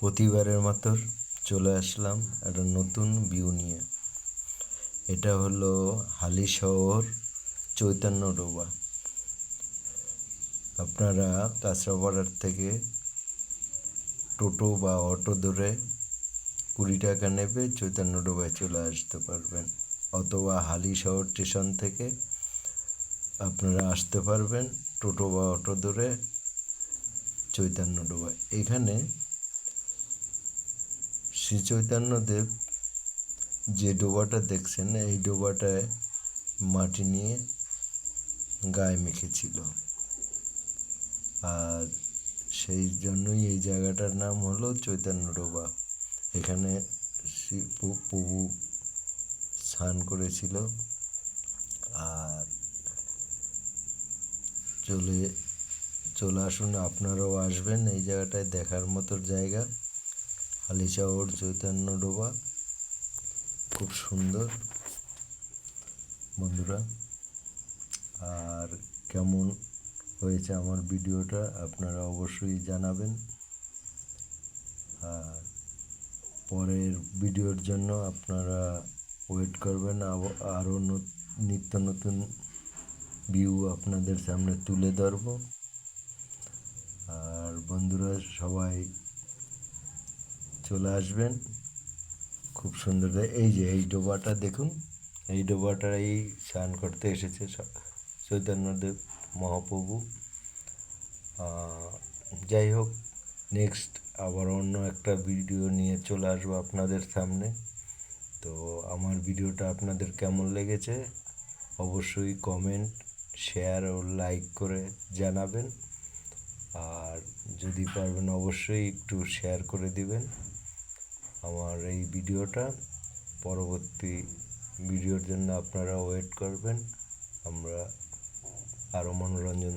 প্রতিবারের মতো চলে আসলাম একটা নতুন ভিউ নিয়ে। এটা হলো হালিশহর চৈতন্যডোবা। আপনারা কাঁচরাপাড়ার থেকে টোটো বা অটো ধরে 20 টাকা নেবে, চৈতন্যডোবায় চলে আসতে পারবেন। অথবা হালিশহর স্টেশন থেকে আপনারা আসতে পারবেন টোটো বা অটো ধরে চৈতন্যডোবায়। এখানে শ্রী চৈতন্যদেব যে ডোবাটা দেখছেন, এই ডোবাটায় মাটি নিয়ে গায়ে মেখেছিল, আর সেই জন্যই এই জায়গাটার নাম হলো চৈতন্যডোবা। এখানে প্রভু স্নান করেছিল। আর চলে আসুন, আপনারাও আসবেন। এই জায়গাটায় দেখার মতো জায়গা। হালিশহর চৈতন্যডোবা খুব সুন্দর বন্ধুরা। আর কেমন হয়েছে আমার ভিডিওটা আপনারা অবশ্যই জানাবেন। আর পরের ভিডিওর জন্য আপনারা ওয়েট করবেন। আরও নিত্য নতুন ভিউ আপনাদের সামনে তুলে ধরব। আর বন্ধুরা সবাই চলে আসবেন। খুব সুন্দর। এই ডোবাটা দেখুন, এই ডোবাটাই স্নান করতে এসেছে চৈতন্যদেব মহাপ্রভু। যাই হোক, নেক্সট আবার অন্য একটা ভিডিও নিয়ে চলে আসবো আপনাদের সামনে। তো আমার ভিডিওটা আপনাদের কেমন লেগেছে অবশ্যই কমেন্ট, শেয়ার ও লাইক করে জানাবেন। আর যদি পারবেন অবশ্যই একটু শেয়ার করে দিবেন আমার এই ভিডিওটা। পরবর্তী ভিডিওর জন্য আপনারা ওয়েট করবেন। আমরা আরও মনোরঞ্জন